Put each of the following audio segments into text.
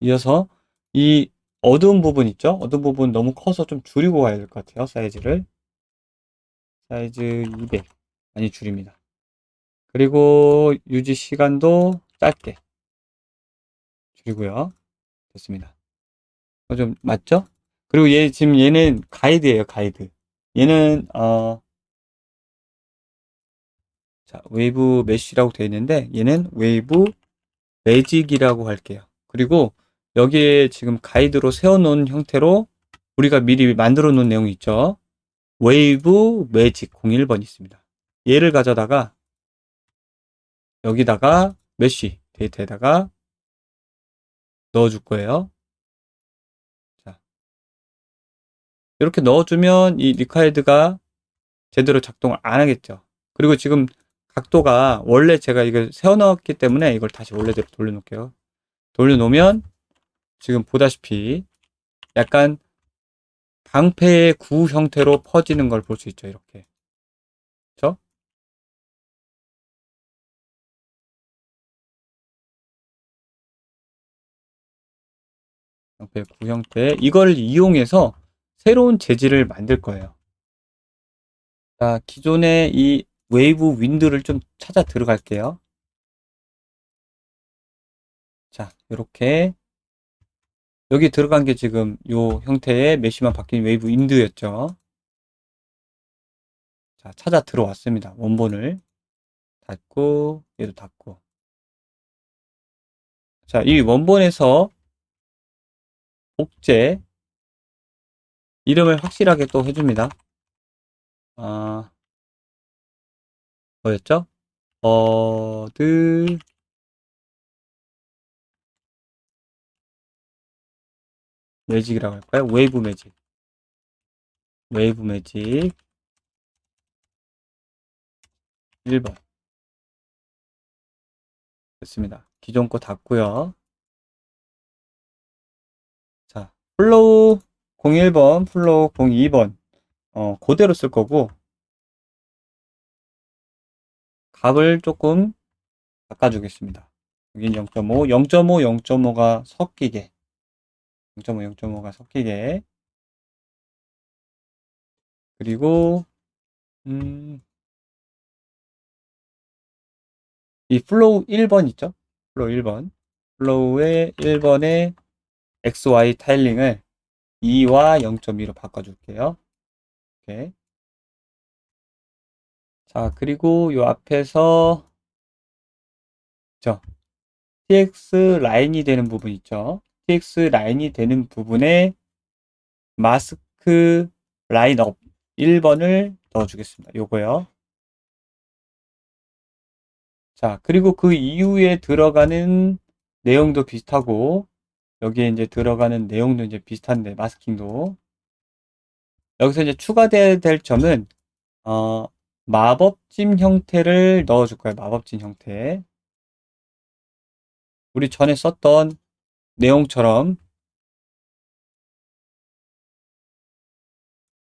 이어서 이 어두운 부분 있죠? 어두운 부분 너무 커서 좀 줄이고 가야 될 것 같아요. 사이즈를. 사이즈 200 많이 줄입니다. 그리고 유지 시간도 짧게 줄이고요. 됐습니다. 좀 맞죠? 그리고 지금 얘는 가이드예요, 가이드. 얘는 자, 웨이브 메쉬라고 되어 있는데 얘는 웨이브 매직이라고 할게요. 그리고 여기에 지금 가이드로 세워놓은 형태로 우리가 미리 만들어 놓은 내용이 있죠. 웨이브 매직 01번 있습니다. 얘를 가져다가 여기다가 메쉬 데이터에다가 넣어줄 거예요. 자, 이렇게 넣어주면 이 리카이드가 제대로 작동을 안 하겠죠. 그리고 지금 각도가 원래 제가 이걸 세워놨기 때문에 이걸 다시 원래대로 돌려놓을게요. 돌려놓으면 지금 보다시피 약간 방패의 구 형태로 퍼지는 걸 볼 수 있죠. 이렇게. 그쵸? 방패의 구 형태. 이걸 이용해서 새로운 재질을 만들 거예요. 자, 기존의 이 웨이브 윈드를 좀 찾아 들어갈게요. 자, 이렇게 여기 들어간 게 지금 요 형태의 메쉬만 바뀐 웨이브 윈드였죠. 자, 찾아 들어왔습니다. 원본을 닫고 얘도 닫고. 자, 이 원본에서 복제 이름을 확실하게 또 해줍니다. 아, 뭐였죠? 버드 매직이라고 할까요? 웨이브 매직. 웨이브 매직 1번. 됐습니다. 기존 거 닫고요. 자, 플로우 01번, 플로우 02번. 그대로 쓸 거고, 값을 조금 바꿔주겠습니다. 여긴 0.5, 0.5, 0.5가 섞이게. 0.5, 0.5가 섞이게. 그리고, 이 플로우 1번 있죠? 플로우 1번. 플로우의 1번의 XY 타일링을 2와 0.2로 바꿔줄게요. 이렇게. 자, 그리고 요 앞에서, 저, TX 라인이 되는 부분 있죠? TX 라인이 되는 부분에 마스크 라인업 1번을 넣어주겠습니다. 요거요. 자, 그리고 그 이후에 들어가는 내용도 비슷하고, 여기에 이제 들어가는 내용도 이제 비슷한데, 마스킹도. 여기서 이제 추가돼야 될 점은, 어, 마법진 형태를 넣어줄 거예요. 마법진 형태. 우리 전에 썼던 내용처럼,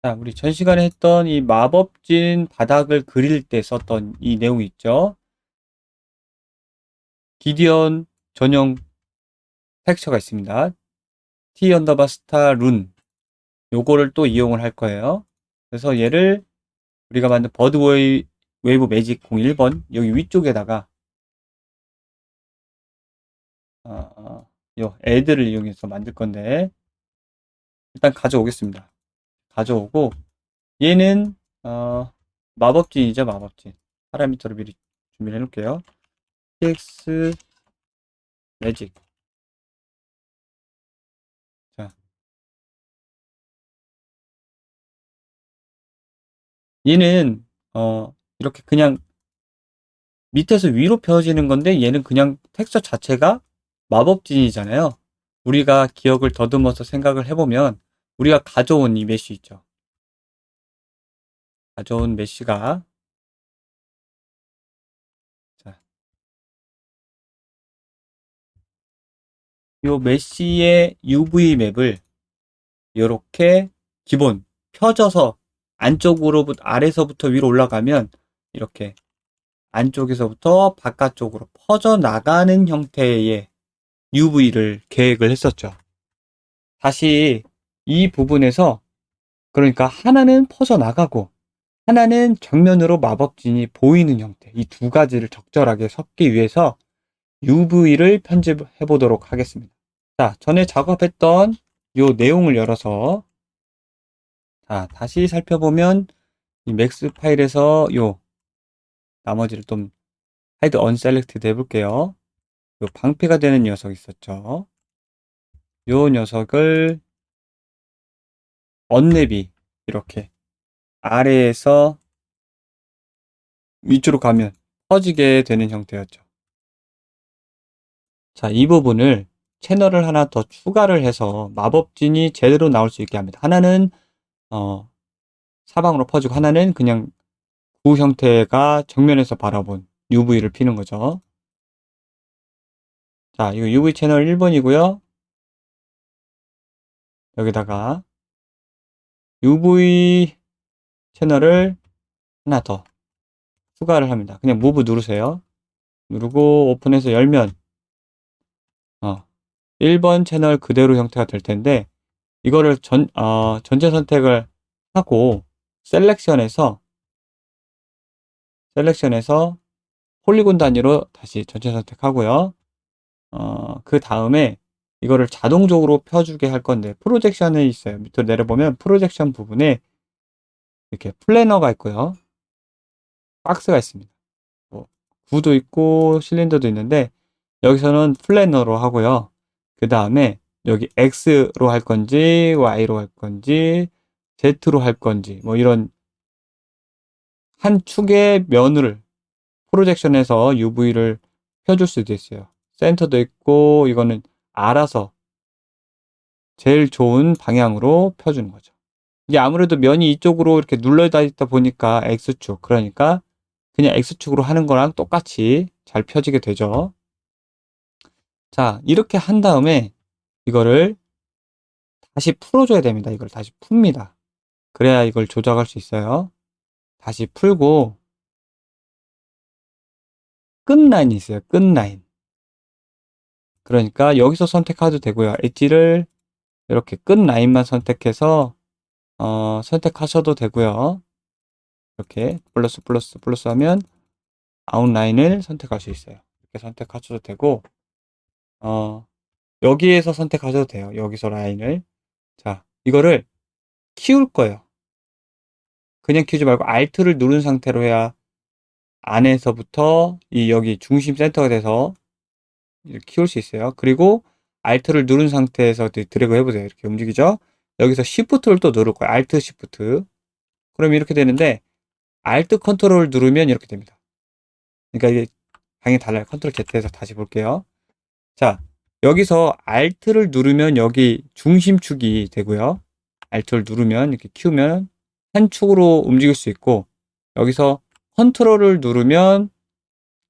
자, 우리 전 시간에 했던 이 마법진 바닥을 그릴 때 썼던 이 내용 있죠? 기디언 전용 텍스처가 있습니다. T 언더바 스타 룬. 요거를 또 이용을 할 거예요. 그래서 얘를 우리가 만든 웨이브 매직 01번 여기 위쪽에다가 요 애들을 이용해서 만들 건데 일단 가져오겠습니다. 가져오고 얘는 마법진이죠. 마법진. 파라미터를 미리 준비를 해놓을게요. tx 매직. 자, 얘는 이렇게 그냥 밑에서 위로 펴지는 건데 얘는 그냥 텍스처 자체가 마법진이잖아요. 우리가 기억을 더듬어서 생각을 해보면 우리가 가져온 이 메쉬 있죠. 가져온 메쉬가 자, 요 메쉬의 UV 맵을 이렇게 기본 펴져서 안쪽으로부터 아래서부터 위로 올라가면 이렇게 안쪽에서부터 바깥쪽으로 퍼져 나가는 형태의 UV를 계획을 했었죠. 다시 이 부분에서 그러니까 하나는 퍼져나가고 하나는 정면으로 마법진이 보이는 형태, 이 두 가지를 적절하게 섞기 위해서 UV를 편집해 보도록 하겠습니다. 자, 전에 작업했던 요 내용을 열어서 자, 다시 살펴보면 이 맥스 파일에서 요 나머지를 좀 하이드 언셀렉티드 해볼게요. 요 방패가 되는 녀석 있었죠. 요 녀석을 언랩이 이렇게 아래에서 위쪽으로 가면 퍼지게 되는 형태였죠. 자, 이 부분을 채널을 하나 더 추가를 해서 마법진이 제대로 나올 수 있게 합니다. 하나는 사방으로 퍼지고 하나는 그냥 구 형태가 정면에서 바라본 UV를 피는 거죠. 자, 이거 UV 채널 1번이고요. 여기다가 UV 채널을 하나 더 추가를 합니다. 그냥 무브 누르세요. 누르고 오픈해서 열면 1번 채널 그대로 형태가 될 텐데 이거를 전체 선택을 하고 셀렉션에서 폴리곤 단위로 다시 전체 선택하고요. 그 다음에 이거를 자동적으로 펴주게 할 건데 프로젝션에 있어요. 밑으로 내려보면 프로젝션 부분에 이렇게 플래너가 있고요. 박스가 있습니다. 뭐 구도 있고 실린더도 있는데 여기서는 플래너로 하고요. 그 다음에 여기 X로 할 건지 Y로 할 건지 Z로 할 건지 뭐 이런 한 축의 면을 프로젝션에서 UV를 펴줄 수도 있어요. 센터도 있고 이거는 알아서 제일 좋은 방향으로 펴주는 거죠. 이게 아무래도 면이 이쪽으로 이렇게 눌러져 있다 보니까 X축, 그러니까 그냥 X축으로 하는 거랑 똑같이 잘 펴지게 되죠. 자, 이렇게 한 다음에 이거를 다시 풀어줘야 됩니다. 이걸 다시 풉니다. 그래야 이걸 조작할 수 있어요. 다시 풀고 끝라인이 있어요. 끝라인. 그러니까 여기서 선택해도 되고요. 엣지를 이렇게 끝라인만 선택해서 선택하셔도 되고요. 이렇게 플러스 하면 아웃라인을 선택할 수 있어요. 이렇게 선택하셔도 되고 여기에서 선택하셔도 돼요. 여기서 라인을. 자, 이거를 키울 거예요. 그냥 키우지 말고 Alt를 누른 상태로 해야 안에서부터 이 여기 중심 센터가 돼서 이렇게 키울 수 있어요. 그리고 Alt를 누른 상태에서 드래그 해보세요. 이렇게 움직이죠. 여기서 Shift를 또 누를 거예요. Alt, Shift. 그럼 이렇게 되는데 Alt 컨트롤 누르면 이렇게 됩니다. 그러니까 이게 방향이 달라요. 컨트롤 Z에서 다시 볼게요. 자, 여기서 Alt를 누르면 여기 중심축이 되고요. Alt를 누르면 이렇게 키우면 한 축으로 움직일 수 있고 여기서 컨트롤을 누르면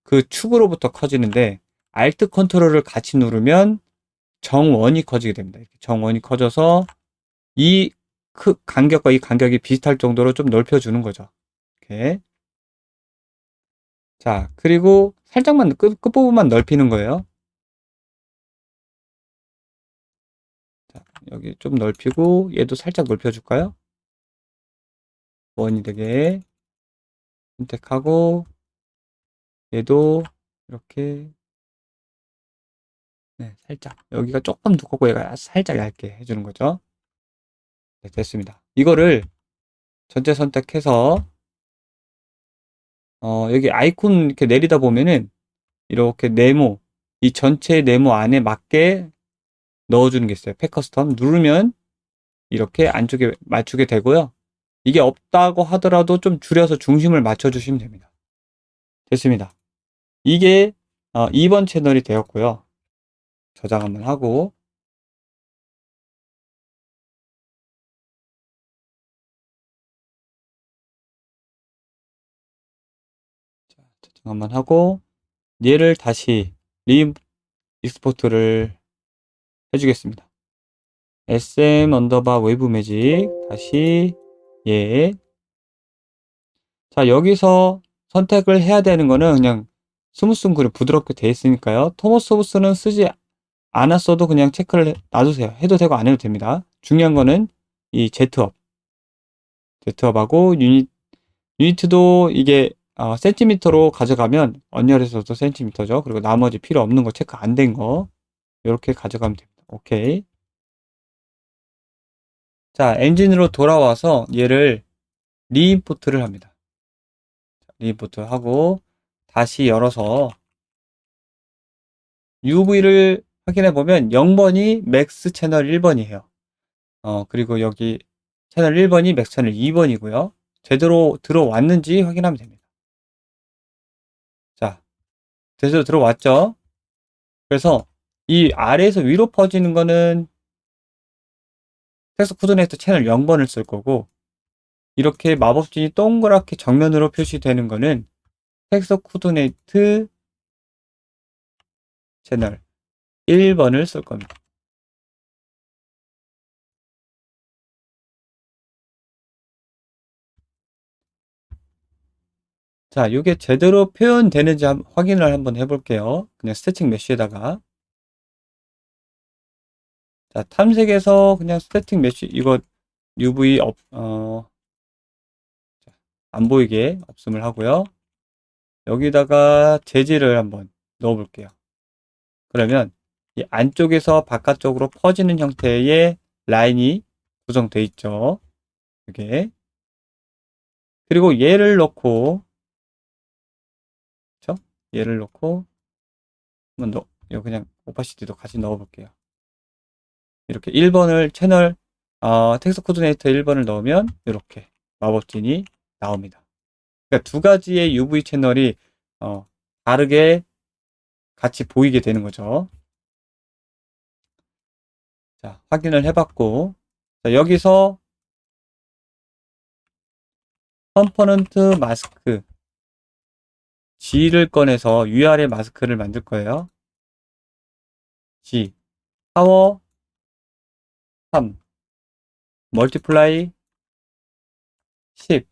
그 축으로부터 커지는데 Alt 컨트롤을 같이 누르면 정원이 커지게 됩니다. 이렇게 정원이 커져서 이 간격과 이 간격이 비슷할 정도로 좀 넓혀주는 거죠. 이렇게. 자, 그리고 살짝만 끝부분만 넓히는 거예요. 자, 여기 좀 넓히고 얘도 살짝 넓혀줄까요? 원이 되게 선택하고 얘도 이렇게 네, 살짝 여기가 조금 두껍고 얘가 살짝 얇게 해주는 거죠. 네, 됐습니다. 이거를 전체 선택해서 여기 아이콘 이렇게 내리다 보면은 이렇게 네모 이 전체 네모 안에 맞게 넣어주는 게 있어요. 팩 커스텀 누르면 이렇게 안쪽에 맞추게 되고요. 이게 없다고 하더라도 좀 줄여서 중심을 맞춰주시면 됩니다. 됐습니다. 이게 2번 채널이 되었고요. 저장 한번 하고 저장 한번 하고 얘를 다시 익스포트를 해주겠습니다. SM 언더바 웨이브 매직 다시 예. 자, 여기서 선택을 해야 되는 거는 그냥 스무스 그립 부드럽게 돼 있으니까요. 토머스 소브스는 쓰지 안 왔어도 그냥 체크를 놔두세요. 해도 되고 안 해도 됩니다. 중요한 거는 이 Z업하고 유니트도 이게 센티미터로 가져가면 언열에서도 센티미터죠. 그리고 나머지 필요 없는 거 체크 안 된 거 이렇게 가져가면 됩니다. 오케이. 자, 엔진으로 돌아와서 얘를 리임포트를 합니다. 리임포트 하고 다시 열어서 UV를 확인해 보면 0번이 맥스 채널 1번이에요. 그리고 여기 채널 1번이 맥스 채널 2번이고요. 제대로 들어왔는지 확인하면 됩니다. 자, 제대로 들어왔죠? 그래서 이 아래에서 위로 퍼지는 거는 텍스트 코드네이터 채널 0번을 쓸 거고, 이렇게 마법진이 동그랗게 정면으로 표시되는 거는 텍스트 코드네이트 채널 1번을 쓸 겁니다. 자, 이게 제대로 표현되는지 확인을 한번 해볼게요. 그냥 스태틱 메쉬에다가. 자, 탐색에서 그냥 스태틱 메쉬, 이거 UV 안 보이게 없음을 하고요. 여기다가 재질을 한번 넣어볼게요. 그러면 이 안쪽에서 바깥쪽으로 퍼지는 형태의 라인이 구성되어 있죠. 이게. 그리고 얘를 넣고, 그쵸? 얘를 넣고, 한번 이거 그냥 오파시티도 같이 넣어볼게요. 이렇게 1번을 텍스트 코디네이터 1번을 넣으면 이렇게 마법진이 나옵니다. 그러니까 두 가지의 UV 채널이 다르게 같이 보이게 되는 거죠. 자, 확인을 해봤고, 자, 여기서 컴포넌트 마스크 G를 꺼내서 위아래 마스크를 만들 거예요. G, 파워 3, 멀티플라이 10.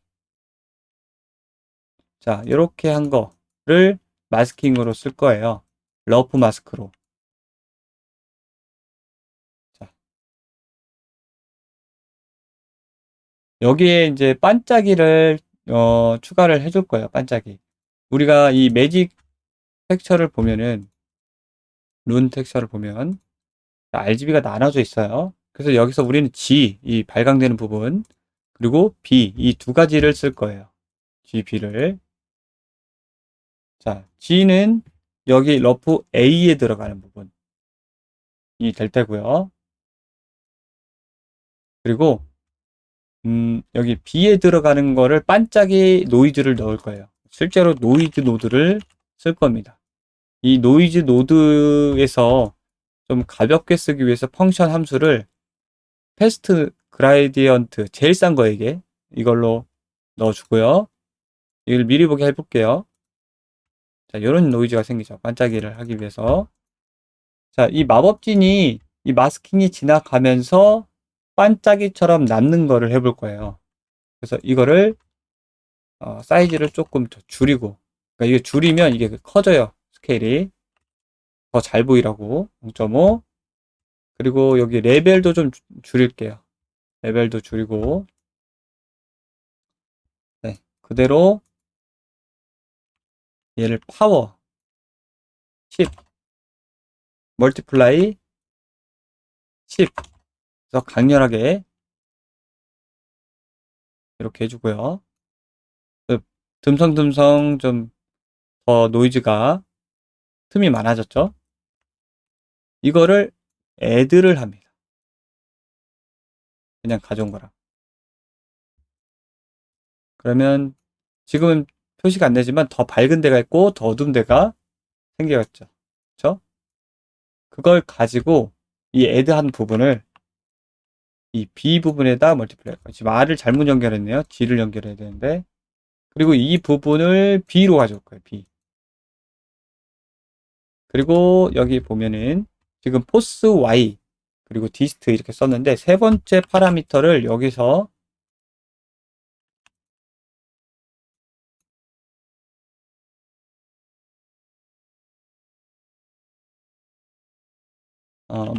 자, 이렇게 한 거를 마스킹으로 쓸 거예요. 러프 마스크로. 자, 여기에 이제 반짝이를 추가를 해줄 거예요. 반짝이. 우리가 이 매직 텍스처를 보면은 룬 텍스처를 보면 RGB가 나눠져 있어요. 그래서 여기서 우리는 G, 이 발광되는 부분, 그리고 B, 이 두 가지를 쓸 거예요. G, B를. 자, G는 여기 러프 A에 들어가는 부분이 될 테고요. 그리고 여기 B에 들어가는 거를 반짝이 노이즈를 넣을 거예요. 실제로 노이즈 노드를 쓸 겁니다. 이 노이즈 노드에서 좀 가볍게 쓰기 위해서 펑션 함수를 패스트 그라디언트 제일 싼 거에게 이걸로 넣어주고요. 이걸 미리 보게 해볼게요. 자, 이런 노이즈가 생기죠. 반짝이를 하기 위해서. 자, 이 마법진이 이 마스킹이 지나가면서 반짝이처럼 남는 거를 해볼 거예요. 그래서 이거를 사이즈를 조금 더 줄이고, 그러니까 이게 줄이면 이게 커져요. 스케일이 더 잘 보이라고 0.5. 그리고 여기 레벨도 좀 줄일게요. 레벨도 줄이고, 네, 그대로 얘를 파워 10, 멀티플라이 10. 그래서 강렬하게 이렇게 해주고요. 듬성듬성 좀 더 노이즈가 틈이 많아졌죠. 이거를 애드를 합니다. 그냥 가져온 거랑. 그러면 지금은 표시가 안 되지만 더 밝은 데가 있고 더 어두운 데가 생겼죠. 그쵸? 그걸 가지고 이 애드한 부분을 이 B 부분에다 멀티플레이. 지금 R을 잘못 연결했네요. G를 연결해야 되는데. 그리고 이 부분을 B로 가져올 거예요. B. 그리고 여기 보면은 지금 포스 Y 그리고 디스트 이렇게 썼는데 세 번째 파라미터를 여기서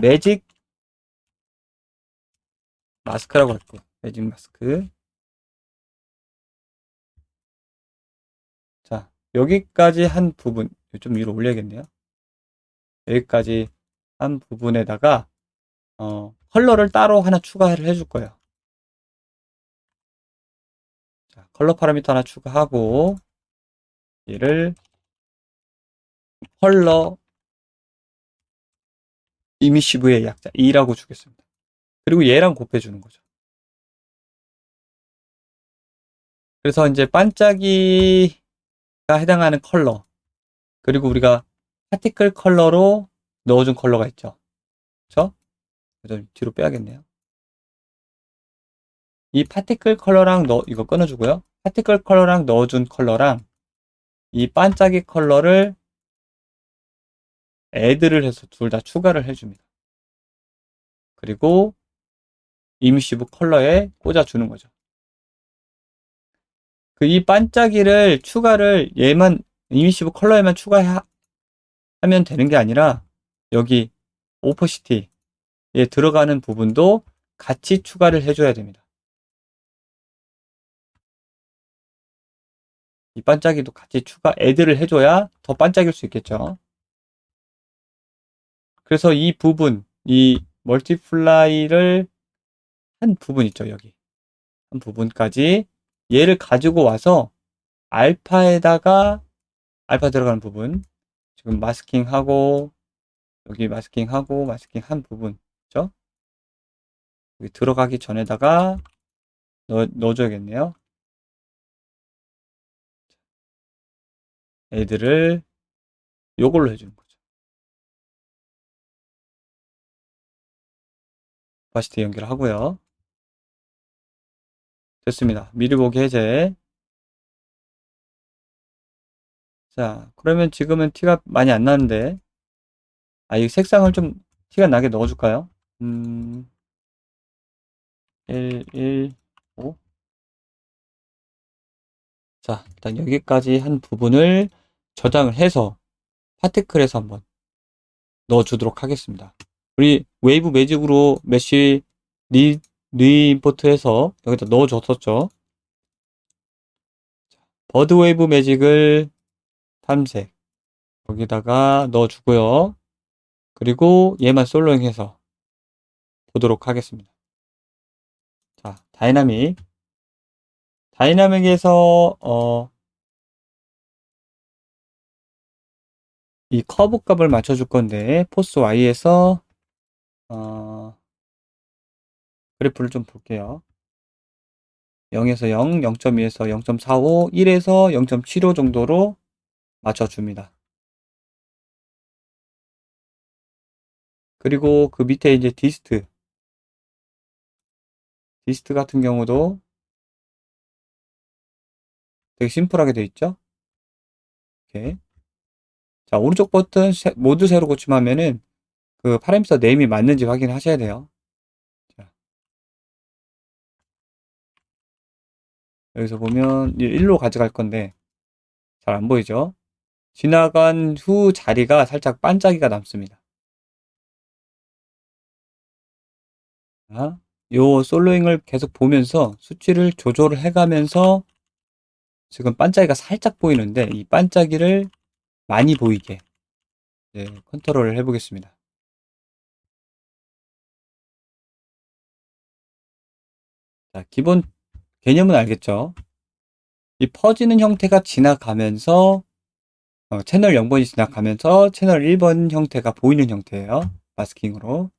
매직 마스크라고 할게요. 매직 마스크. 자, 여기까지 한 부분, 좀 위로 올려야겠네요. 여기까지 한 부분에다가, 컬러를 따로 하나 추가를 해줄 거예요. 자, 컬러 파라미터 하나 추가하고, 얘를 컬러 이미시브의 약자 2라고 주겠습니다. 그리고 얘랑 곱해주는 거죠. 그래서 이제 반짝이가 해당하는 컬러, 그리고 우리가 파티클 컬러로 넣어준 컬러가 있죠. 그쵸? 좀 뒤로 빼야겠네요. 이 파티클 컬러랑 이거 끊어주고요. 파티클 컬러랑 넣어준 컬러랑 이 반짝이 컬러를 애드를 해서 둘 다 추가를 해줍니다. 그리고 이미시브 컬러에 꽂아주는 거죠. 그 이 반짝이를 추가를 얘만 이미시브 컬러에만 추가하면 되는 게 아니라 여기 오퍼시티에 들어가는 부분도 같이 추가를 해줘야 됩니다. 이 반짝이도 같이 애드를 해줘야 더 반짝일 수 있겠죠. 그래서 이 부분, 이 멀티플라이를 한 부분 있죠, 여기. 한 부분까지 얘를 가지고 와서 알파 들어가는 부분, 지금 마스킹하고, 여기 마스킹하고, 마스킹 한 부분, 그죠? 여기 들어가기 전에다가 넣어줘야겠네요. 애들을 요걸로 해주는 거죠. 오파시티 연결하고요. 됐습니다. 미리 보기 해제. 자, 그러면 지금은 티가 많이 안 나는데, 이 색상을 좀 티가 나게 넣어줄까요? 1, 1, 5. 자, 일단 여기까지 한 부분을 저장을 해서 파티클에서 한번 넣어주도록 하겠습니다. 우리 웨이브 매직으로 메쉬 리임포트해서 여기다 넣어줬었죠. 버드 웨이브 매직을 탐색 여기다가 넣어주고요. 그리고 얘만 솔로잉해서 보도록 하겠습니다. 자, 다이나믹에서 이 커브 값을 맞춰줄 건데 포스 Y에서 그래프를 좀 볼게요. 0에서 0, 0.2에서 0.45, 1에서 0.75 정도로 맞춰줍니다. 그리고 그 밑에 이제 디스트 같은 경우도 되게 심플하게 되어 있죠. 이렇게. 자, 오른쪽 버튼 모두 세로 고침하면은 그 파라미터 네임이 맞는지 확인하셔야 돼요. 자, 여기서 보면 1로 가져갈 건데 잘 안 보이죠? 지나간 후 자리가 살짝 반짝이가 남습니다. 자, 요 솔로잉을 계속 보면서 수치를 조절을 해가면서 지금 반짝이가 살짝 보이는데 이 반짝이를 많이 보이게 컨트롤을 해보겠습니다. 자, 기본 개념은 알겠죠? 이 퍼지는 형태가 지나가면서 채널 0번이 지나가면서 채널 1번 형태가 보이는 형태예요. 마스킹으로.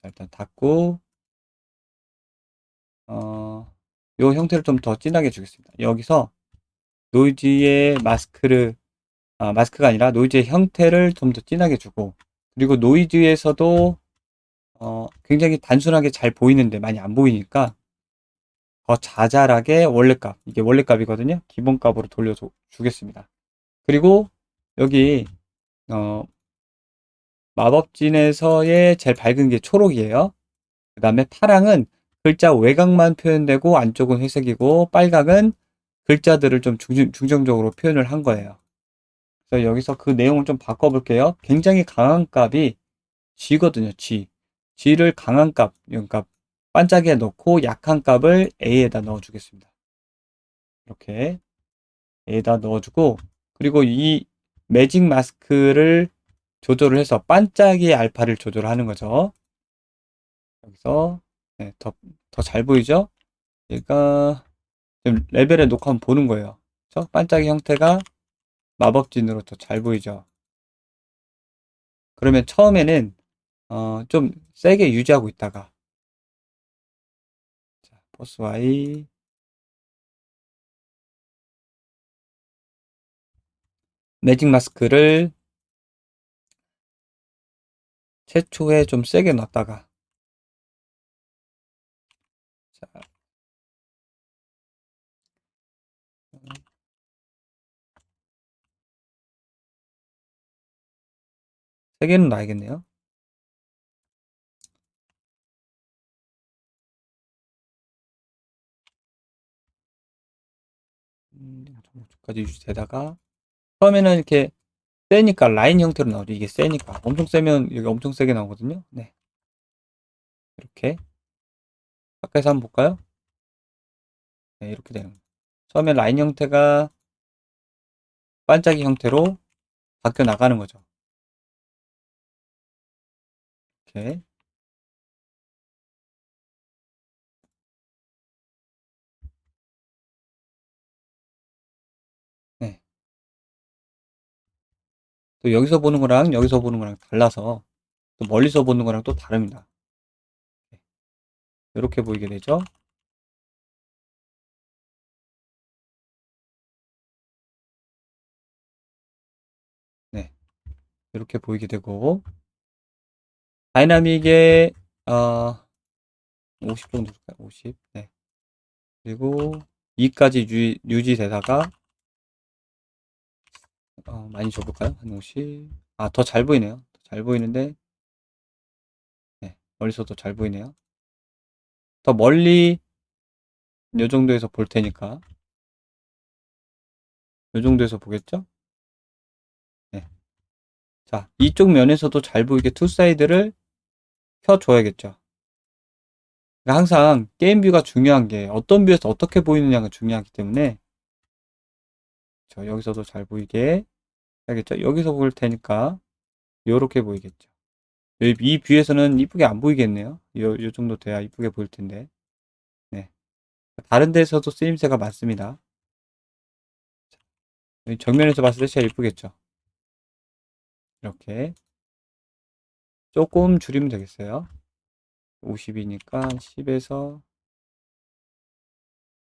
자, 일단 닫고 요 형태를 좀 더 진하게 주겠습니다. 여기서 노이즈의 마스크가 아니라 노이즈의 형태를 좀 더 진하게 주고, 그리고 노이즈에서도 굉장히 단순하게 잘 보이는데 많이 안 보이니까 더 자잘하게 원래값, 이게 원래값이거든요. 기본값으로 돌려주겠습니다. 그리고 여기 마법진에서의 제일 밝은 게 초록이에요. 그 다음에 파랑은 글자 외곽만 표현되고 안쪽은 회색이고, 빨강은 글자들을 좀 중점적으로 표현을 한 거예요. 그래서 여기서 그 내용을 좀 바꿔볼게요. 굉장히 강한 값이 G거든요. G. G를 강한 값, 그러니까 반짝이에 넣고 약한 값을 A에다 넣어주겠습니다. 이렇게 A에다 넣어주고, 그리고 이 매직 마스크를 조절을 해서 반짝이 알파를 조절하는 거죠. 여기서 네, 더 잘 보이죠? 얘가 지금 레벨에 놓고 한번 보는 거예요. 그렇죠? 반짝이 형태가 마법진으로 더 잘 보이죠? 그러면 처음에는 좀 세게 유지하고 있다가 자, 포스 Y 매직 마스크를 최초에 좀 세게 놨다가 자, 세게는 놔야겠네요. 까지 유지되다가 처음에는 이렇게 세니까 라인 형태로 나오죠. 이게 세니까 엄청 세면 여기 엄청 세게 나오거든요. 네, 이렇게 가까이서 한번 볼까요? 네, 이렇게 되는 거예요. 처음에 라인 형태가 반짝이 형태로 바뀌어 나가는 거죠. 이렇게 네. 또 여기서 보는 거랑 여기서 보는 거랑 달라서 또 멀리서 보는 거랑 또 다릅니다. 네. 이렇게 보이게 되죠. 네, 이렇게 보이게 되고 다이나믹에 어, 50 정도 줄까요? 50. 네. 그리고 2까지 유지되다가 많이 줘볼까요? 한 50. 아, 더 잘 보이네요. 더 잘 보이는데 네, 멀리서도 잘 보이네요. 더 멀리 요 정도에서 볼 테니까 요 정도에서 보겠죠? 네. 자, 이쪽 면에서도 잘 보이게 투 사이드를 켜줘야겠죠. 그러니까 항상 게임 뷰가 중요한 게 어떤 뷰에서 어떻게 보이느냐가 중요하기 때문에 저 여기서도 잘 보이게 해야겠죠. 여기서 볼 테니까 요렇게 보이겠죠. 이 뷰에서는 이쁘게 안 보이겠네요. 요 정도 돼야 이쁘게 보일 텐데. 네. 다른 데서도 쓰임새가 많습니다. 정면에서 봤을 때 제일 이쁘겠죠. 이렇게 조금 줄이면 되겠어요. 50이니까 10에서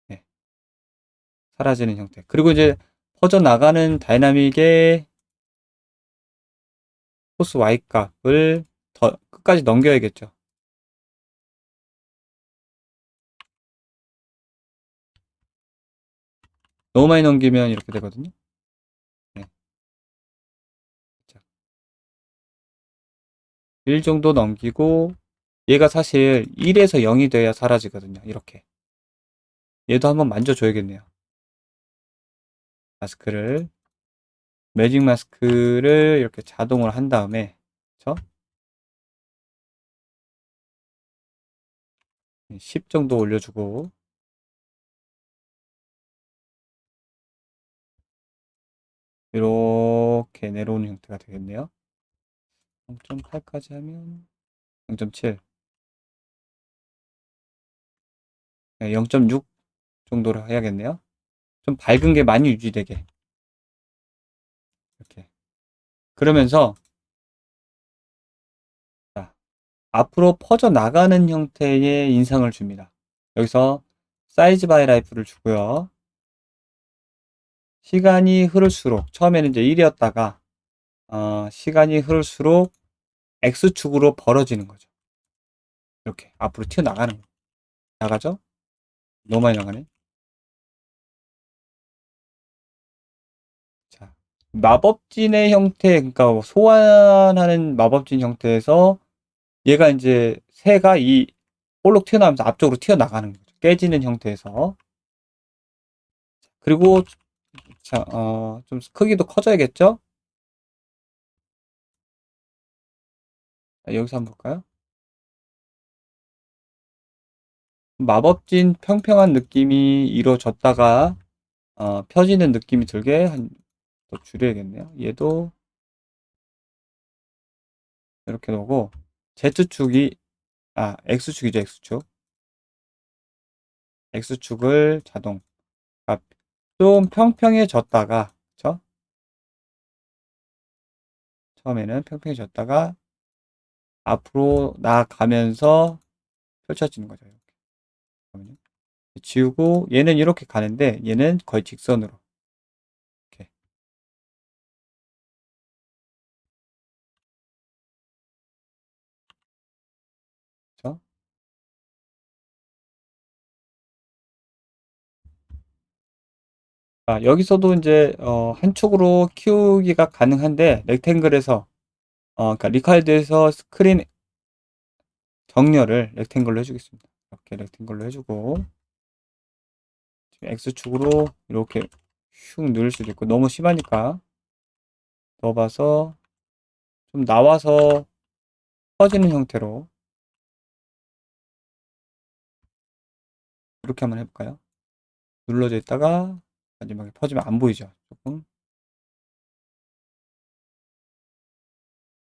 네, 사라지는 형태. 그리고 이제 퍼져나가는 다이나믹의 포스 Y 값을 더 끝까지 넘겨야겠죠. 너무 많이 넘기면 이렇게 되거든요. 네. 자, 1 정도 넘기고 얘가 사실 1에서 0이 돼야 사라지거든요. 이렇게. 얘도 한번 만져줘야겠네요. 마스크를 매직 마스크를 이렇게 자동으로 한 다음에 그쵸? 10 정도 올려주고 이렇게 내려오는 형태가 되겠네요. 0.8까지 하면 0.7, 0.6 정도로 해야겠네요. 좀 밝은 게 많이 유지되게 이렇게. 그러면서 자, 앞으로 퍼져 나가는 형태의 인상을 줍니다. 여기서 사이즈 바이 라이프를 주고요. 시간이 흐를수록 처음에는 이제 1이었다가 시간이 흐를수록 X축으로 벌어지는 거죠. 이렇게 앞으로 튀어나가는 거예요. 나가죠? 너무 많이 나가네. 자, 마법진의 형태, 그러니까 소환하는 마법진 형태에서 얘가 이제 새가 이 볼록 튀어나오면서 앞쪽으로 튀어나가는 거죠. 깨지는 형태에서. 그리고 자, 좀 크기도 커져야겠죠? 자, 여기서 한번 볼까요? 마법진 평평한 느낌이 이루어졌다가 펴지는 느낌이 들게 더 줄여야겠네요. 얘도 이렇게 놓고 Z축이 X축이죠. X축을 자동. 아, 좀 평평해졌다가, 그쵸? 처음에는 평평해졌다가 앞으로 나아가면서 펼쳐지는 거죠. 이렇게. 잠깐만요. 지우고 얘는 이렇게 가는데 얘는 거의 직선으로 이렇게. 그쵸? 여기서도 이제 한 축으로 키우기가 가능한데 렉탱글에서 그러니까 리칼드에서 스크린 정렬을 렉탱글로 해주겠습니다. 이렇게 렉탱글로 해주고 X축으로 이렇게 슉 누를 수도 있고 너무 심하니까 넣어봐서 좀 나와서 퍼지는 형태로 이렇게 한번 해볼까요? 눌러져 있다가 마지막에 퍼지면 안 보이죠? 조금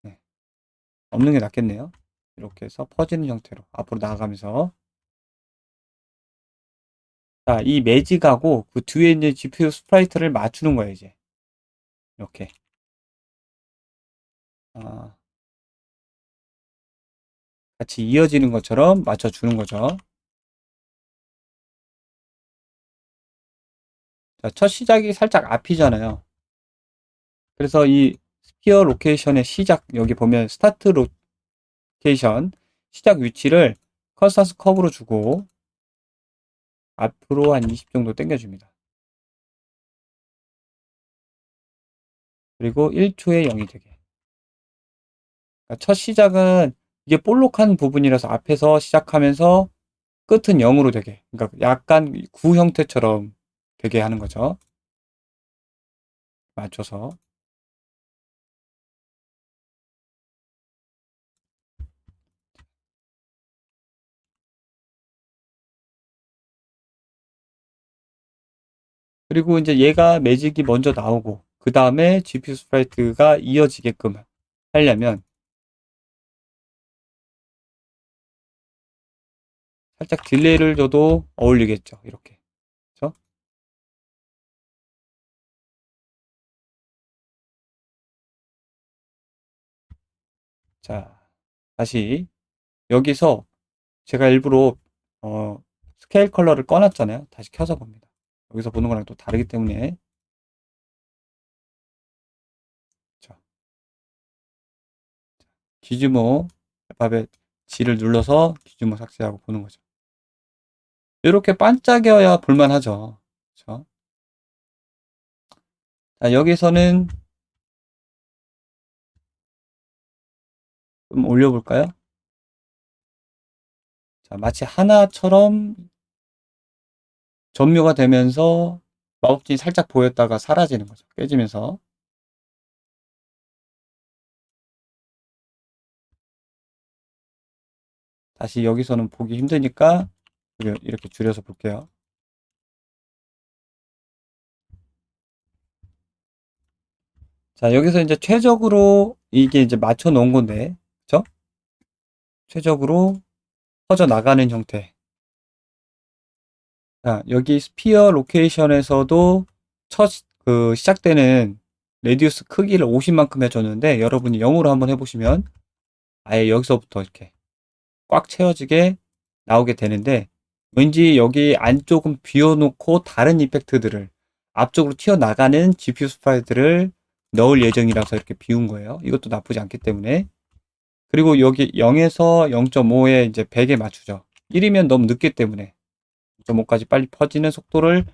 네. 없는 게 낫겠네요. 이렇게 해서 퍼지는 형태로 앞으로 나아가면서 자, 이 매직하고 그 뒤에 있는 GPU 스프라이트를 맞추는 거예요, 이제. 이렇게. 아, 같이 이어지는 것처럼 맞춰주는 거죠. 자, 첫 시작이 살짝 앞이잖아요. 그래서 이 스피어 로케이션의 시작, 여기 보면 스타트 로케이션, 시작 위치를 컨스탄스 커브로 주고 앞으로 한 20 정도 당겨줍니다. 그리고 1초에 0이 되게. 그러니까 첫 시작은 이게 볼록한 부분이라서 앞에서 시작하면서 끝은 0으로 되게. 그러니까 약간 구 형태처럼 되게 하는 거죠. 맞춰서. 그리고 이제 얘가 매직이 먼저 나오고 그 다음에 GPU 스프라이트가 이어지게끔 하려면 살짝 딜레이를 줘도 어울리겠죠. 이렇게. 그렇죠? 자, 다시 여기서 제가 일부러 어, 스케일 컬러를 꺼놨잖아요. 다시 켜서 봅니다. 여기서 보는 거랑 또 다르기 때문에 자, 기즈모 알파벳 G를 눌러서 기즈모 삭제하고 보는 거죠. 이렇게 반짝여야 볼만하죠. 그렇죠? 자, 여기서는 좀 올려볼까요? 자, 마치 하나처럼 점묘가 되면서 마법진이 살짝 보였다가 사라지는 거죠. 깨지면서. 다시 여기서는 보기 힘드니까 이렇게 줄여서 볼게요. 자, 여기서 이제 최적으로 이게 이제 맞춰 놓은 건데, 그쵸? 최적으로 퍼져 나가는 형태. 자, 여기 스피어 로케이션에서도 첫 시작되는 레디우스 크기를 50만큼 해줬는데, 여러분이 0으로 한번 해보시면 아예 여기서부터 이렇게 꽉 채워지게 나오게 되는데, 왠지 여기 안쪽은 비워놓고 다른 이펙트들을 앞쪽으로 튀어나가는 GPU 스프라이트를 넣을 예정이라서 이렇게 비운 거예요. 이것도 나쁘지 않기 때문에. 그리고 여기 0에서 0.5에 이제 100에 맞추죠. 1이면 너무 늦기 때문에 0.5까지 빨리 퍼지는 속도를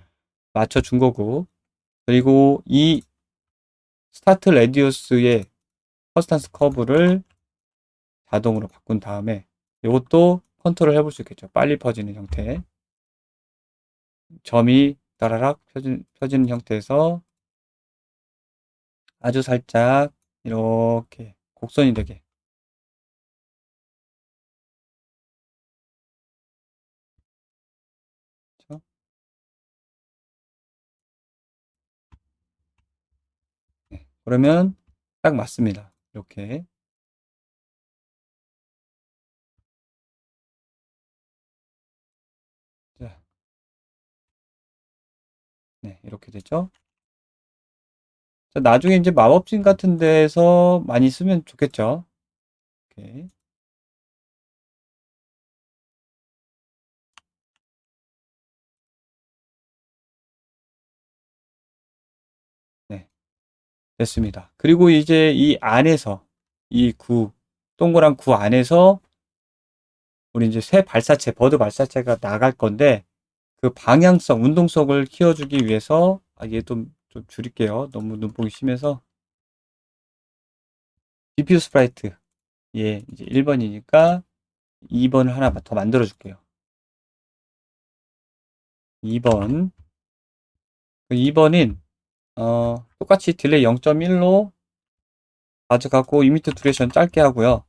맞춰준 거고. 그리고 이 스타트 레디우스의 퍼스탄스 커브를 자동으로 바꾼 다음에 이것도 컨트롤 해볼 수 있겠죠. 빨리 퍼지는 형태. 점이 따라락 펴지는 형태에서 아주 살짝 이렇게 곡선이 되게 그러면 딱 맞습니다. 이렇게. 자, 네, 이렇게 되죠. 자, 나중에 이제 마법진 같은 데서 많이 쓰면 좋겠죠. 이렇게. 네, 됐습니다. 그리고 이제 이 안에서, 이 구, 동그란 구 안에서 우리 이제 새 발사체, 버드 발사체가 나갈 건데, 그 방향성, 운동성을 키워주기 위해서, 얘 좀 줄일게요. 너무 눈보기 심해서. GPU 스프라이트. 예, 이제 1번이니까 2번을 하나 더 만들어 줄게요. 2번. 2번인, 똑같이 딜레이 0.1로 가져가고, 이미트 듀레이션 짧게 하고요.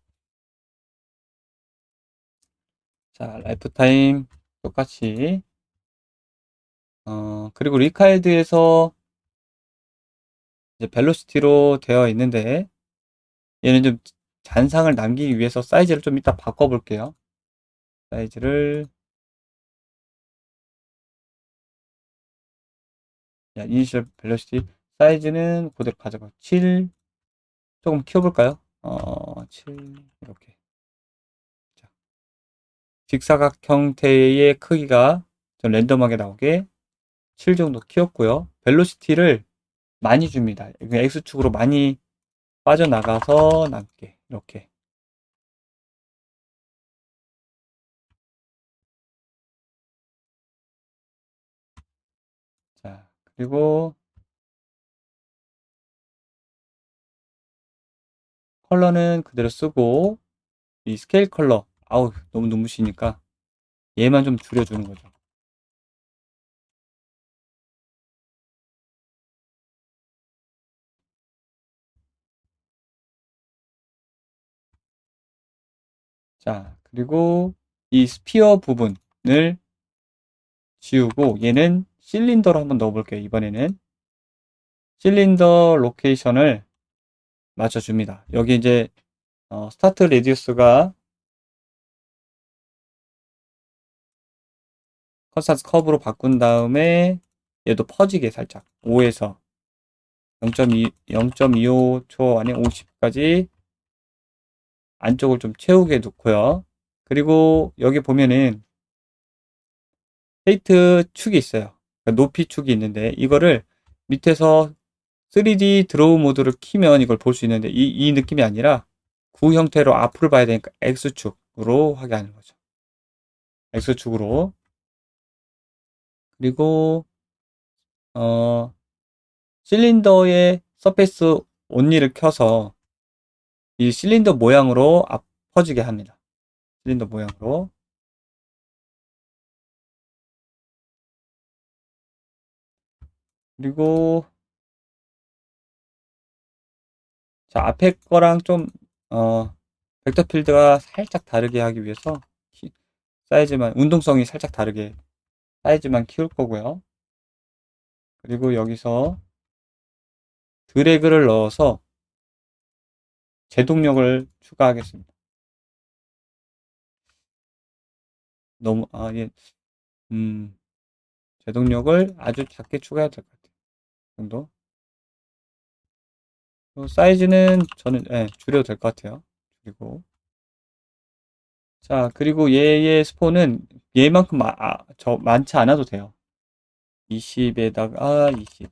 자, 라이프 타임 똑같이. 그리고 리카일드에서 이제 벨로시티로 되어 있는데, 얘는 좀 잔상을 남기기 위해서 사이즈를 좀 이따 바꿔볼게요. 사이즈를, 이니셜 벨로시티 사이즈는 그대로 가져가. 7, 조금 키워볼까요? 7, 이렇게. 자, 직사각 형태의 크기가 좀 랜덤하게 나오게 7 정도 키웠고요. 벨로시티를 많이 줍니다. X축으로 많이 빠져나가서 남게. 이렇게. 자, 그리고 컬러는 그대로 쓰고, 이 스케일 컬러. 아우, 너무 눈부시니까 얘만 좀 줄여주는 거죠. 자, 그리고 이 스피어 부분을 지우고 얘는 실린더로 한번 넣어볼게요. 이번에는 실린더 로케이션을 맞춰줍니다. 여기 이제 스타트 레디우스가 컨스탄트 커브로 바꾼 다음에 얘도 퍼지게 살짝 5에서 0.25초 안에 50까지 안쪽을 좀 채우게 놓고요. 그리고 여기 보면은 헤이트 축이 있어요. 그러니까 높이 축이 있는데 이거를 밑에서 3D 드로우 모드를 키면 이걸 볼 수 있는데 이 느낌이 아니라 구 형태로 앞을 봐야 되니까 X축으로 하게 하는 거죠. X축으로. 그리고 어, 실린더의 서페이스 온리를 켜서 이 실린더 모양으로 앞 퍼지게 합니다. 실린더 모양으로. 그리고 자, 앞에 거랑 좀 벡터 필드가 살짝 다르게 하기 위해서 사이즈만 운동성이 살짝 다르게 사이즈만 키울 거고요. 그리고 여기서 드래그를 넣어서 제동력을 추가하겠습니다. 너무 예. 음, 제동력을 아주 작게 추가해야 될 것 같아요. 이 정도. 사이즈는 저는 줄여도 될 것 같아요. 그리고 자, 그리고 얘의 스폰은 얘만큼 많지 않아도 돼요. 20에다가 20.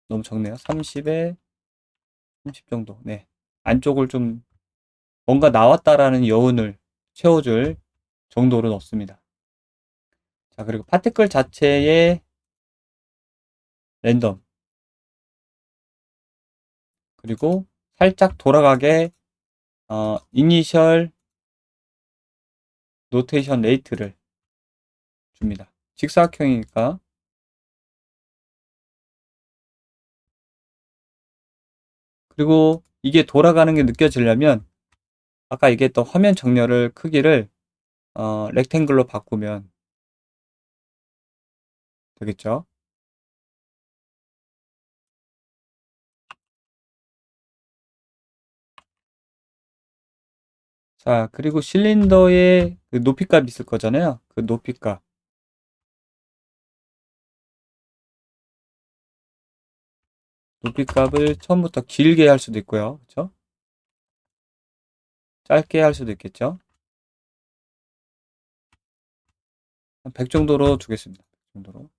너무 적네요. 30에 30 정도. 네. 안쪽을 좀 뭔가 나왔다라는 여운을 채워줄 정도로 넣습니다. 자, 그리고 파티클 자체의 랜덤. 그리고 살짝 돌아가게, 이니셜 노테이션 레이트를 줍니다. 직사각형이니까. 그리고 이게 돌아가는 게 느껴지려면 아까 얘기했던 화면 정렬을 크기를 렉탱글로 바꾸면 되겠죠. 자, 그리고 실린더의 그 높이값 있을 거잖아요. 그 높이값. 높이값을 처음부터 길게 할 수도 있고요. 그쵸? 짧게 할 수도 있겠죠. 100 정도로 두겠습니다. 100 정도로.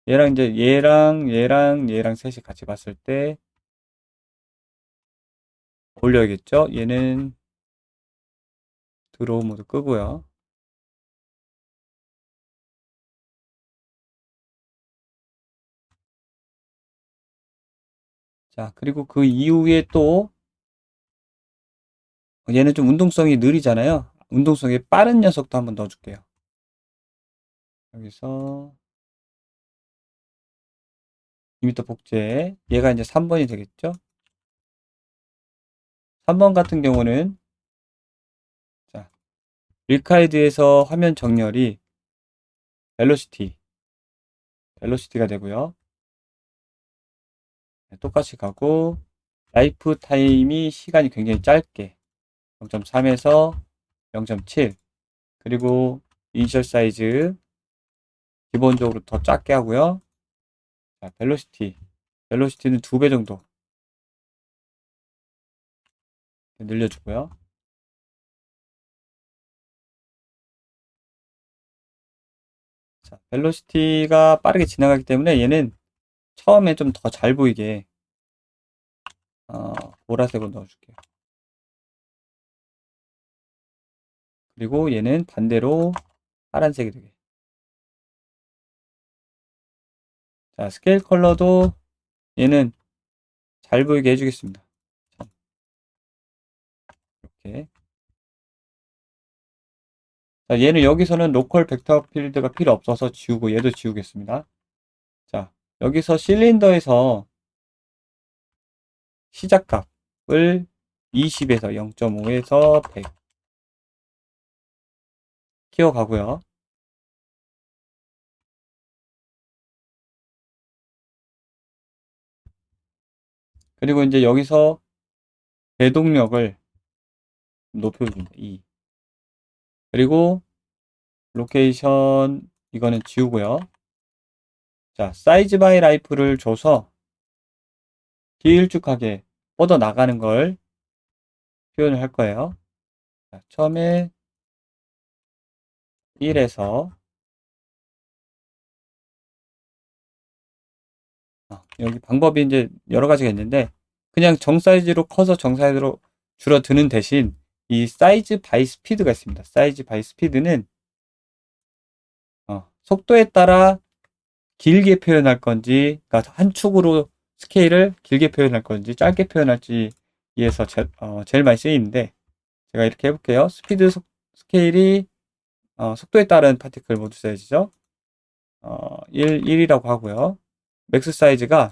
얘랑 이제 얘랑 셋이 같이 봤을 때 올려야겠죠? 얘는 드로우 모드 끄고요. 자, 그리고 그 이후에 또 얘는 좀 운동성이 느리잖아요. 운동성이 빠른 녀석도 한번 넣어줄게요. 여기서 2m 복제. 얘가 이제 3번이 되겠죠? 3번 같은 경우는 자, 릴카이드에서 화면 정렬이 벨로시티가 되고요. 네, 똑같이 가고 라이프 타임이 시간이 굉장히 짧게 0.3에서 0.7 그리고 이니셜 사이즈 기본적으로 더 작게 하고요. 자, 벨로시티는 2배 정도 늘려주고요. 자, 벨로시티가 빠르게 지나가기 때문에 얘는 처음에 좀 더 잘 보이게 보라색으로 넣어줄게요. 그리고 얘는 반대로 파란색이 되게. 자, 스케일 컬러도 얘는 잘 보이게 해주겠습니다. 이렇게. 자, 얘는 여기서는 로컬 벡터 필드가 필요 없어서 지우고 얘도 지우겠습니다. 자, 여기서 실린더에서 시작값을 20에서 0.5에서 100 키워가고요. 그리고 이제 여기서 배동력을 높여줍니다. 2. 그리고 로케이션 이거는 지우고요. 자, 사이즈 바이 라이프를 줘서 길쭉하게 뻗어 나가는 걸 표현을 할 거예요. 자, 처음에 1에서 여기 방법이 이제 여러 가지가 있는데 그냥 정 사이즈로 커서 정 사이즈로 줄어드는 대신 이 사이즈 바이 스피드가 있습니다. 사이즈 바이 스피드는 속도에 따라 길게 표현할 건지, 그러니까 한 축으로 스케일을 길게 표현할 건지 짧게 표현할지 위해서 제일 많이 쓰이는데 제가 이렇게 해볼게요. 스케일이 속도에 따른 파티클 모두 사이즈죠. 1이라고 하고요. 맥스 사이즈가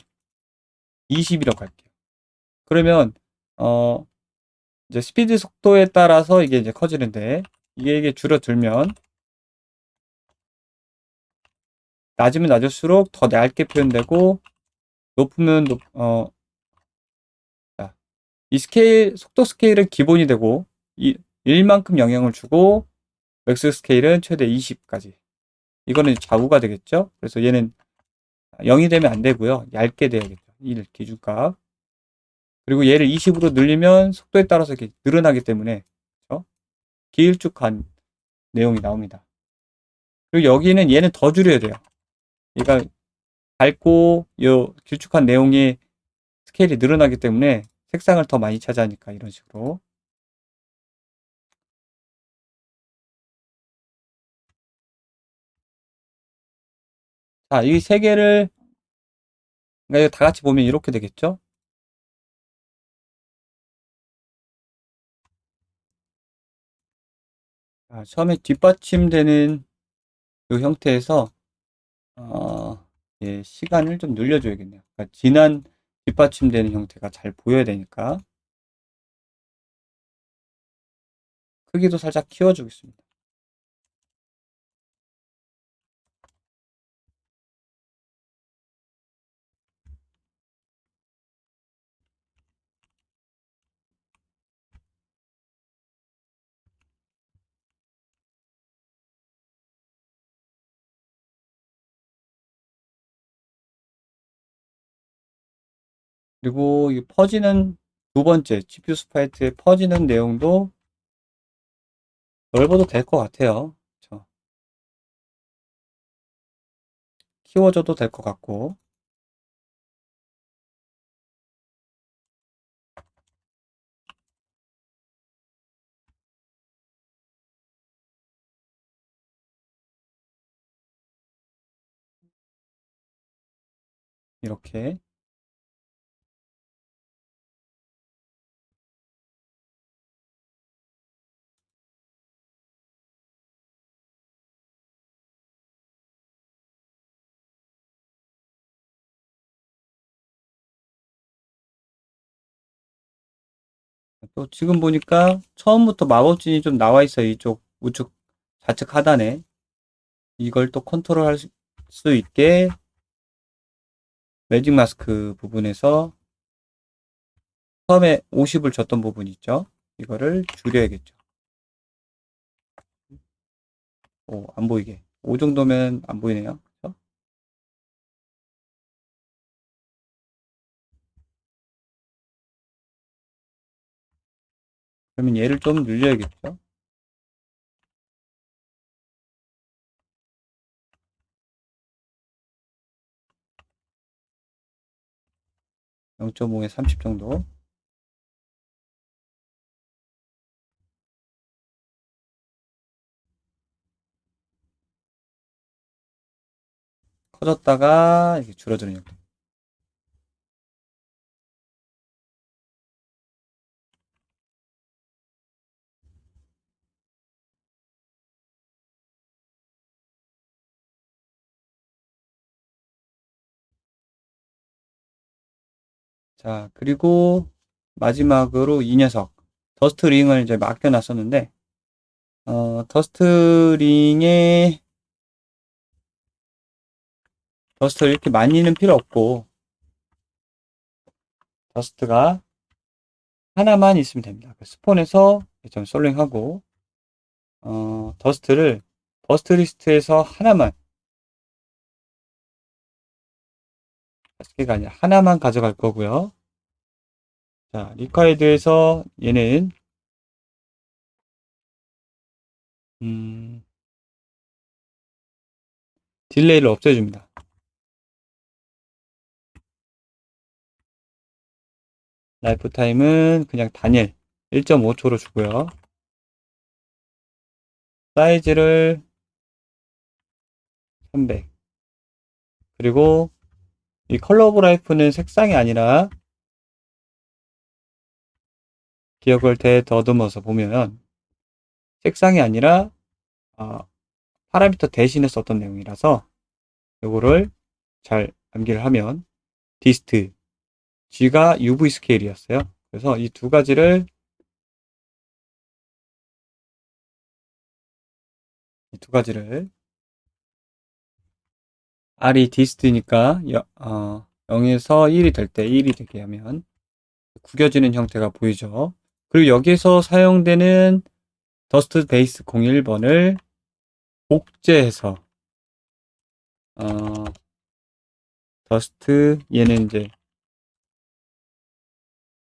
20이라고 할게요. 그러면 어, 이제 스피드 속도에 따라서 이게 이제 커지는데 이게 줄어들면 낮으면 낮을수록 더 얇게 표현되고 높으면 이 속도 스케일은 기본이 되고 1만큼 영향을 주고 맥스 스케일은 최대 20까지. 이거는 좌우가 되겠죠. 그래서 얘는 0이 되면 안 되고요. 얇게 돼야겠죠. 1 기준값. 그리고 얘를 20으로 늘리면 속도에 따라서 이렇게 늘어나기 때문에 그렇죠? 길쭉한 내용이 나옵니다. 그리고 여기는 얘는 더 줄여야 돼요. 얘가 밝고 요 길쭉한 내용이 스케일이 늘어나기 때문에 색상을 더 많이 차지하니까 이런 식으로. 자, 이 세 개를 그러니까 다 같이 보면 이렇게 되겠죠? 처음에 뒷받침되는 이 형태에서 예, 시간을 좀 늘려줘야겠네요. 그러니까 진한 뒷받침되는 형태가 잘 보여야 되니까 크기도 살짝 키워주겠습니다. 그리고 이 퍼지는 두 번째 GPU 스파이트에 퍼지는 내용도 넓어도 될 것 같아요. 그쵸? 키워줘도 될 것 같고. 이렇게. 또 지금 보니까 처음부터 마법진이 좀 나와 있어요. 이쪽 우측 좌측 하단에. 이걸 또 컨트롤 할 수 있게 매직 마스크 부분에서 처음에 50을 줬던 부분 있죠. 이거를 줄여야겠죠. 오, 안 보이게. 5 정도면 안 보이네요. 그쵸? 그러면 얘를 좀 늘려야겠죠. 0.5에 30 정도. 커졌다가 이렇게 줄어드는 형태. 자, 그리고 마지막으로 이 녀석. 더스트 링을 이제 맡겨놨었는데, 더스트 링에 더스트를 이렇게 많이는 필요 없고, 더스트가 하나만 있으면 됩니다. 스폰에서 좀 솔링하고, 더스트를 버스트 리스트에서 하나만, 5개가 아니라 하나만 가져갈 거고요. 자, 리콰이드에서 얘는, 음, 딜레이를 없애줍니다. 라이프 타임은 그냥 단일 1.5초로 주고요. 사이즈를 300. 그리고 이 컬러 오브 라이프는 색상이 아니라 기억을 되더듬어서 보면 색상이 아니라 파라미터 대신에 썼던 내용이라서 이거를 잘 암기를 하면 디스트 G가 UV 스케일이었어요. 그래서 이 두 가지를 R이 디스트니까 0에서 1이 될 때 1이 되게 하면 구겨지는 형태가 보이죠. 그리고 여기에서 사용되는 더스트 베이스 01번을 복제해서 더스트 얘는 이제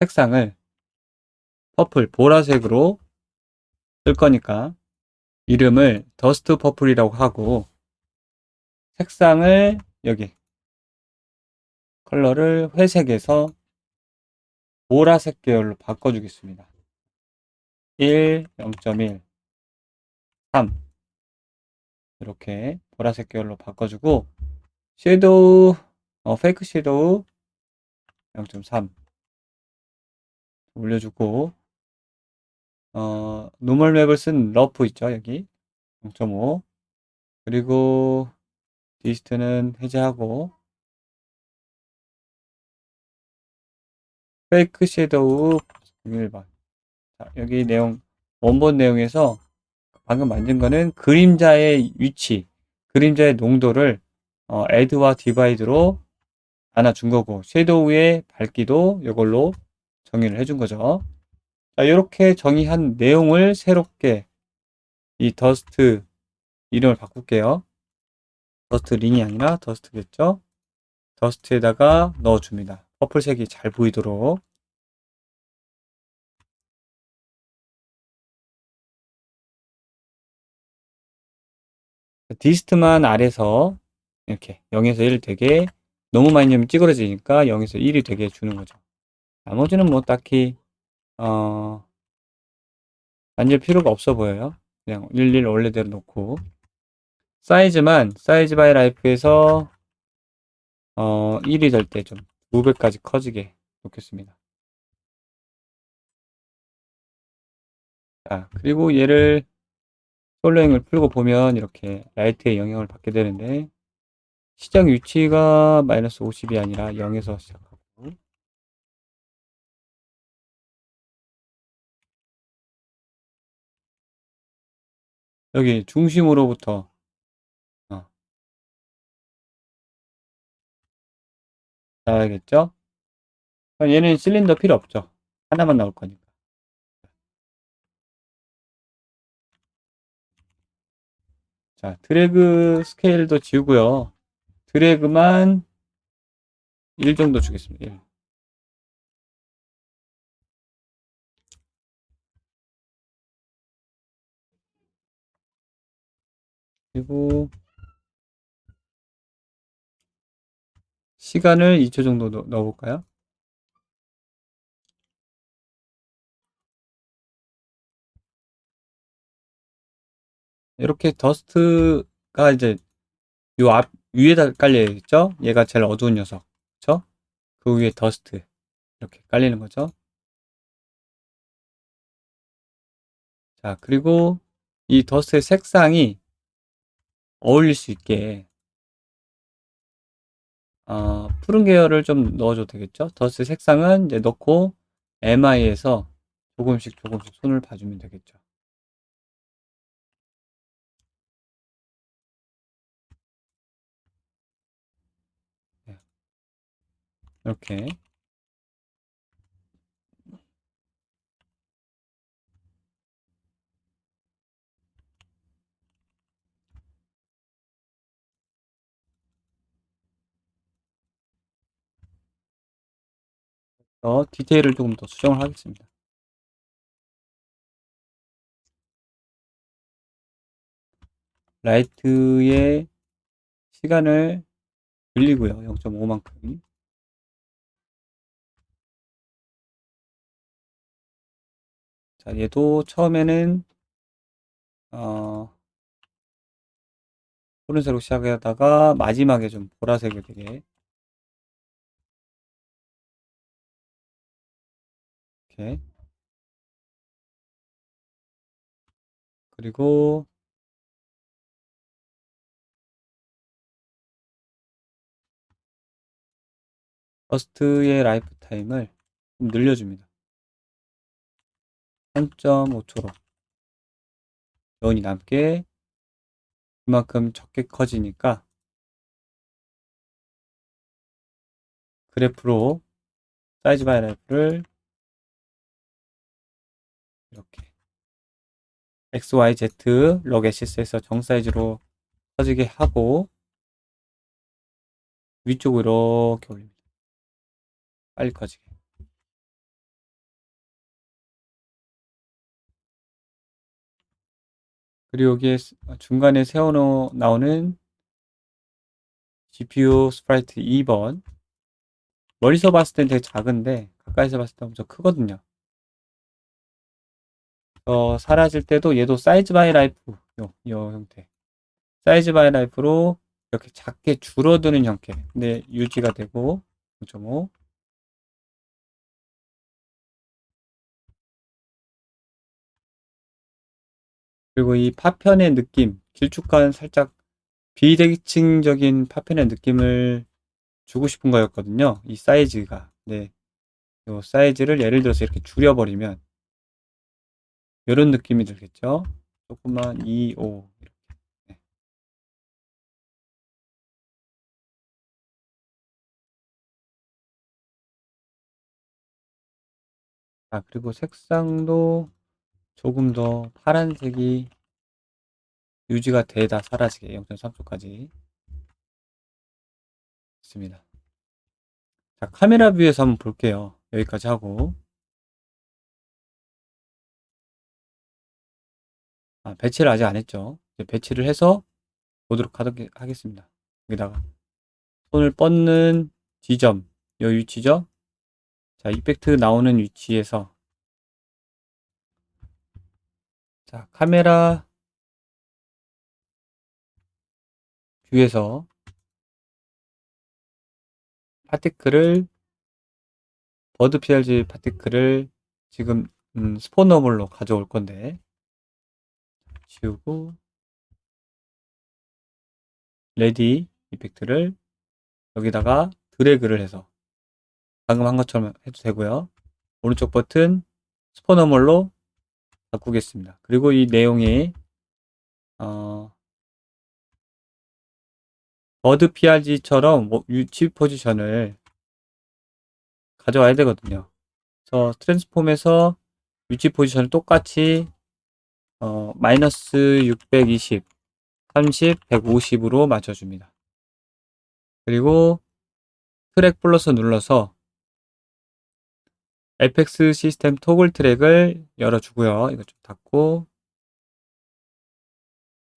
색상을 퍼플 보라색으로 쓸 거니까 이름을 더스트 퍼플이라고 하고 색상을 여기 컬러를 회색에서 보라색 계열로 바꿔주겠습니다. 1, 0.1, 3 이렇게 보라색 계열로 바꿔주고 섀도우 페이크 섀도우 0.3 올려주고 노멀 맵을 쓴 러프 있죠 여기 0.5 그리고 디스트는 해제하고 페이크 섀도우 1번 자, 여기 내용 원본 내용에서 방금 만든 거는 그림자의 위치 그림자의 농도를 애드와 디바이드로 나눠준 거고 섀도우의 밝기도 이걸로 정의를 해준 거죠. 자, 이렇게 정의한 내용을 새롭게 이 더스트 이름을 바꿀게요. 더스트 링이 아니라 더스트겠죠? 더스트에다가 넣어줍니다. 퍼플색이 잘 보이도록. 디스트만 아래서 이렇게 0에서 1 되게, 너무 많이 넣으면 찌그러지니까 0에서 1이 되게 주는 거죠. 나머지는 뭐 딱히 만질 필요가 없어 보여요. 그냥 11 원래대로 놓고, 사이즈만 사이즈 바이 라이프에서 1이 될 때 좀 500까지 커지게 놓겠습니다. 자, 그리고 얘를 솔로잉을 풀고 보면 이렇게 라이트의 영향을 받게 되는데, 시작 위치가 마이너스 50이 아니라 0에서 시작하고, 여기 중심으로부터 어, 나와야겠죠? 얘는 실린더 필요 없죠. 하나만 나올 거니까. 자, 드래그 스케일도 지우고요. 드래그만 1 정도 주겠습니다. 1. 그리고 시간을 2초 정도 넣어볼까요? 이렇게 더스트가 이제 요 앞 위에다 깔려있죠? 얘가 제일 어두운 녀석. 그쵸? 그 위에 더스트 이렇게 깔리는 거죠. 자, 그리고 이 더스트의 색상이 어울릴 수 있게 푸른 계열을 좀 넣어줘도 되겠죠? 더스트 색상은 이제 넣고 MI에서 조금씩 조금씩 손을 봐주면 되겠죠. 네, 이렇게 디테일을 조금 더 수정을 하겠습니다. 라이트의 시간을 늘리고요. 0.5만큼. 자, 얘도 처음에는 푸른색으로 시작하다가 마지막에 좀 보라색을 되게 이렇게, 그리고 버스트의 라이프 타임을 좀 늘려줍니다. 3.5초로 여운이 남게. 그만큼 적게 커지니까 그래프로 사이즈 바이 라이프를 이렇게 X, Y, Z 럭 애시스에서 정 사이즈로 커지게 하고 위쪽으로 이렇게 올립니다. 빨리 커지게. 그리고 여기에 중간에 세워 나오는 GPU 스프라이트 2번, 멀리서 봤을 땐 되게 작은데 가까이서 봤을 때 엄청 크거든요. 사라질 때도 얘도 사이즈 바이 라이프 요 형태, 사이즈 바이 라이프로 이렇게 작게 줄어드는 형태 근데 유지가 되고 0.5. 그리고 이 파편의 느낌, 길쭉한 살짝 비대칭적인 파편의 느낌을 주고 싶은 거였거든요. 이 사이즈가. 네. 요 사이즈를 예를 들어서 이렇게 줄여버리면 이런 느낌이 들겠죠. 조금만 2, 5 이렇게. 네. 그리고 색상도 조금 더 파란색이 유지가 되다 사라지게 0.3초까지 있습니다. 자, 카메라 뷰에서 한번 볼게요. 여기까지 하고. 배치를 아직 안 했죠. 이제 배치를 해서 보도록 하겠습니다. 여기다가 손을 뻗는 지점, 요 위치죠. 자, 이펙트 나오는 위치에서 자, 카메라 뷰에서 파티클을 버드 PRG 파티클을 지금 스포너물로 가져올 건데 지우고 레디 이펙트를 여기다가 드래그를 해서 방금 한 것처럼 해도 되고요. 오른쪽 버튼 스포너물로 바꾸겠습니다. 그리고 이 내용이 버드 PRG처럼 위치 포지션을 가져와야 되거든요. 그래서 트랜스폼에서 위치 포지션을 똑같이 마이너스 620, 30, 150으로 맞춰줍니다. 그리고 트랙 플러스 눌러서 FX 시스템 토글 트랙을 열어주고요. 이거 좀 닫고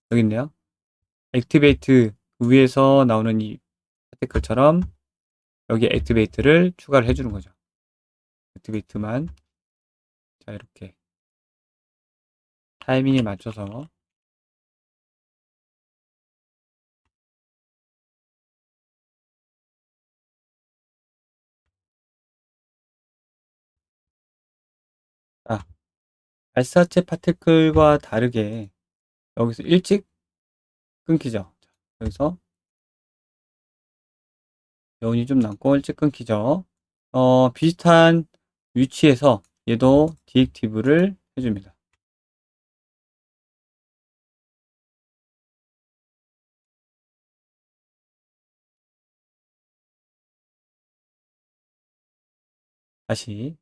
여기 있네요. 액티베이트 위에서 나오는 이 파티클처럼 여기 액티베이트를 추가를 해주는 거죠. 액티베이트만 자 이렇게 타이밍에 맞춰서 발사체 파티클과 다르게 여기서 일찍 끊기죠. 여기서 여운이 좀 남고 일찍 끊기죠. 비슷한 위치에서 얘도 디액티브를 해줍니다. 다시